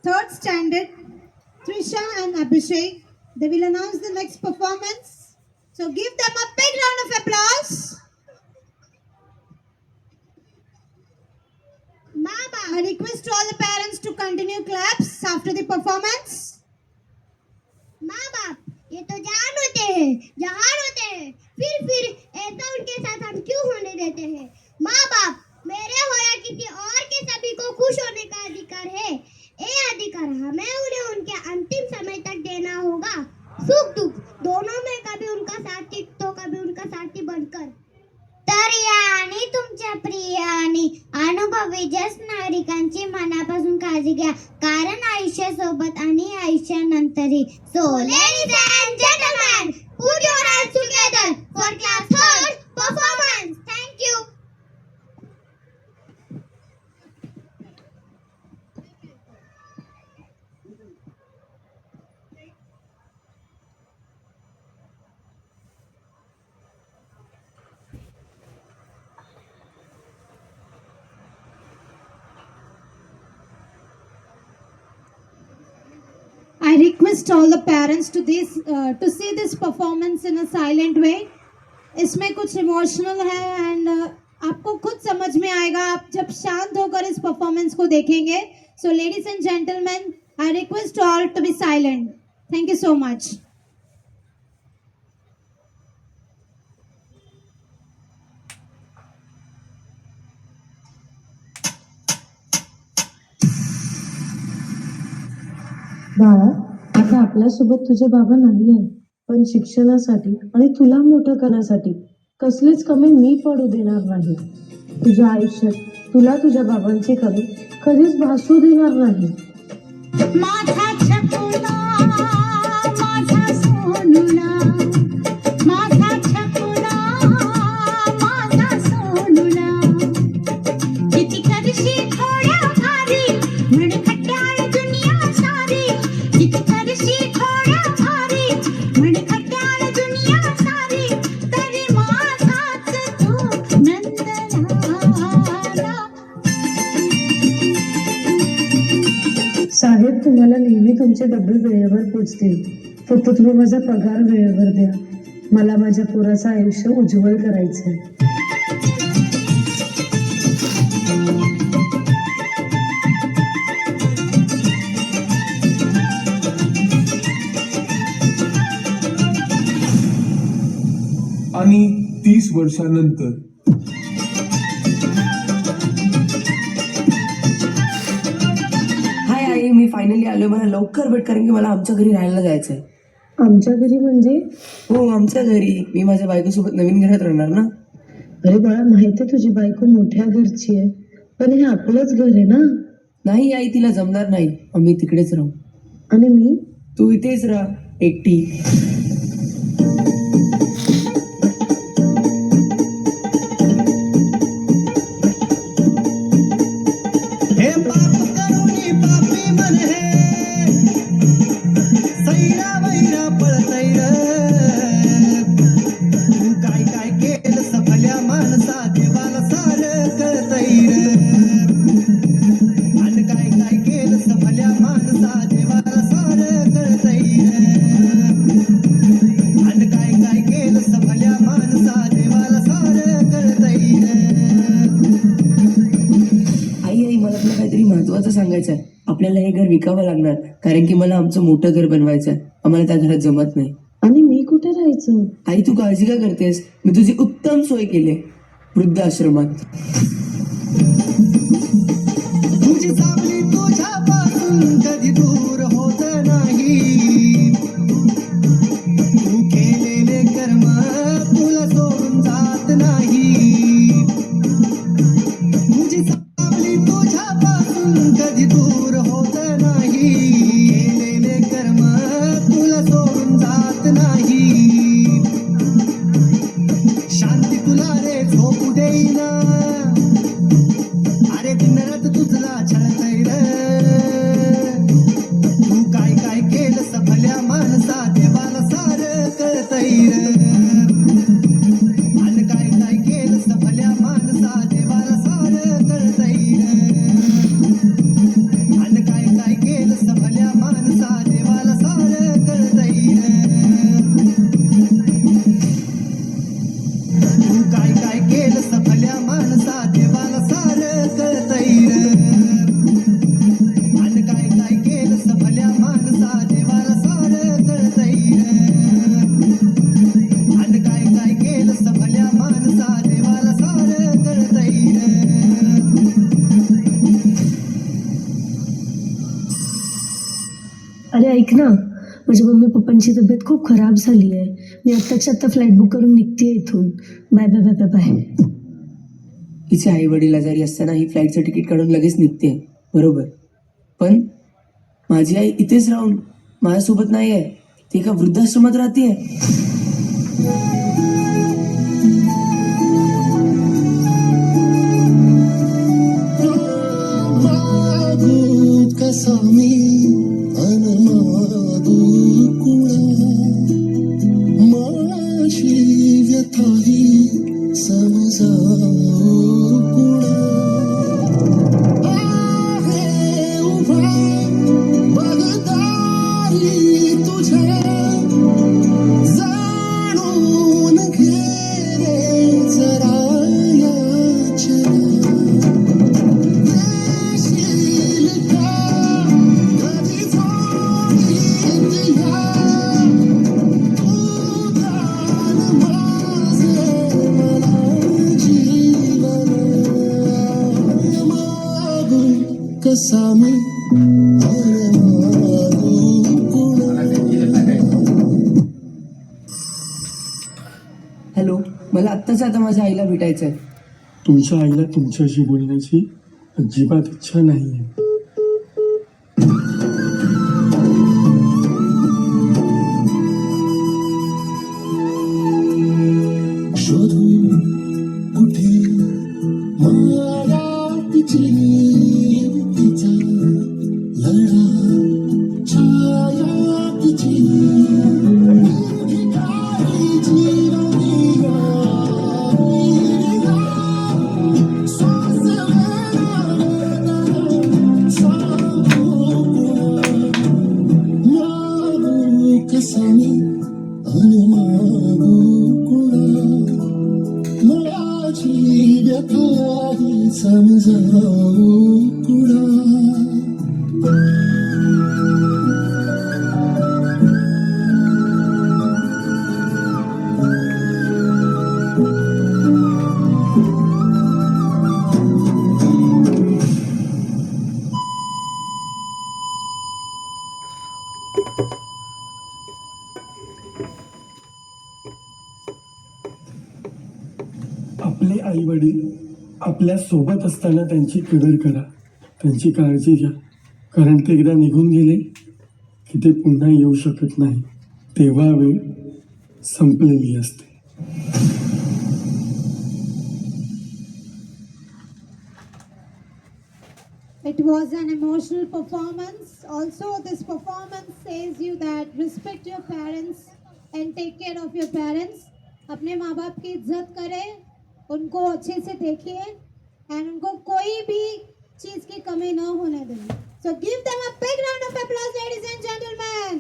third standard, Trisha and Abhishek. They will announce the next performance. So give them a big round of applause. Mama, I request all the parents to continue claps after the performance. माँ बाप ये तो जान होते हैं, जहान होते हैं, फिर ऐसा उनके साथ हम क्यों होने देते हैं? माँ बाप मेरे हो या किसी और के सभी को खुश होने का अधिकार है। ये अधिकार हमें उन्हें उनके अंतिम समय तक देना होगा। सुख दुख दोनों में कभी उनका साथी तो कभी उनका साथी बनकर। तर या आणि तुमच्या प्रिय आणि अनुभवी ज्येष्ठ नागरिकांची मनापासून काळजी घ्या, कारण आयुष्यासोबत आणि आयुष्यानंतरही. So ladies and gentlemen, put your hands together for class third performance. Thank you. I request all the parents to see this performance in a silent way. इसमें कुछ इमोशनल है एंड आपको खुद समझ में आएगा आप जब शांत होकर इस परफॉर्मेंस को देखेंगे. So ladies and gentleman, I request all to be silent. Thank you so much. बाळा, आता आपल्यासोबत तुझे बाबा नाही आहे, पण शिक्षणासाठी आणि तुला मोठं करण्यासाठी कसलीच कमी मी पडू देणार नाही. तुझ्या आयुष्यात तुला तुझ्या बाबांची कमी कधीच भासू देणार नाही. माझा छकुला, माझा सोनुला, माझा छकुला, माझा सोनुला. किती करशी थोड्या भारी, म्हण खट्याळ दुनिया सारी. किती करशी थोड्या भारी, म्हण खट्याळ दुनिया सारी. तरी माझाच तू नंदलाला. साहेब तुम्हाला नेहमी तुमचे डबे वेळेवर पोचतील. फक्त तुम्ही माझा पगार वेळेवर द्या. मला माझ्या पोराचं आयुष्य उज्ज्वल करायचंय. आणि 30 वर्षानंतर हाय आई, मी फायनली आलोय. मला लवकर भेट, कारण की मला आमच्या घरी राहायला जायचंय. आमच्या घरी म्हणजे? हो, आमच्या घरी. मी माझ्या बायकोसोबत नवीन घरात राहणार ना. अरे बाळा, माहितीये तुझी बायको मोठ्या घरची आहे, पण हे आपलंच घर आहे ना. नाही आई, तिला जमणार नाही. आम्ही तिकडेच राहू. आणि मी? तू इथेच राहा एकटी. हे पाप करुणी पापी मन हे, सैरा वैरा पळतैर. तू काय काय केलं सफल्या माणसा, देवाला सार कळतैर. आणि काय काय केलं सफल्या माणसा, देवाला सार कळतैर. आणि काय काय केलं सफल्या माणसा, देवाला सार कळतैर. आई आई, मला तुला काहीतरी महत्वाचं सांगायचं आहे. आपल्याला हे घर विकावं लागणार, कारण की मला आमचं मोठं घर बनवायचं आहे. आम्हाला त्या घरात जमत नाही. आणि मी कुठे राहायचं? आई, तू काळजी का करतेस? मी तुझी उत्तम सोय केली, वृद्धाश्रमात. तुझी सावली तुझ्यापासून कधी दूर होत नाही. तू केलेले कर्म तुला सोडून जात नाही. तुझी सावली तुझ्यापासून कधी दूर होत नाही. केलेले कर्म तुला सोडून जात नाही. शांती तुला रे झोपू देईना. अरे दिन रात तुझला छळतैर. अरे ऐक ना, माझ्या मम्मी पप्पांची तब्येत खूप खराब झाली आहे. मी आत्ताच्या आत्ता फ्लाईट बुक करून निघते इथून. Bye bye bye bye bye. हिचे आई वडील आजारी असताना ही फ्लाईटचं तिकीट काढून लगेच निघते, बरोबर. पण माझी आई इथेच राहून माझ्यासोबत नाही आहे, ती एका वृद्धाश्रमात राहते. कसा मी अनमादू कुणा माझी व्यथाही समजावू कुणा आहे उभा बगदारी तुझ्या जाणून घे रे जरा याचना कसा मी हॅलो, मला आत्ताच आता माझ्या आईला भेटायचं आहे. तुमच्या आईला तुमच्याशी बोलण्याची अजिबात इच्छा नाही आहे. शोधू कुठे माया तिची तिचा लढा छाया तिची कसा मी अनमागू कुणा मुळाची व्यथाही समजावू कुणा आपले आई वडील आपल्या सोबत असताना त्यांची कदर करा, त्यांची काळजी घ्या. कारण ते एकदा निघून गेले की ते पुन्हा येऊ शकत नाही. तेव्हा वेळ संपलेली असते. It was an emotional performance. Also, this performance says you that respect your parents and take care of your parents. अपने माँ बाप की इज्जत करें, उनको अच्छे से देखिए and उनको कोई भी चीज़ की कमी ना होने दें. So give them a big round of applause, ladies and gentlemen.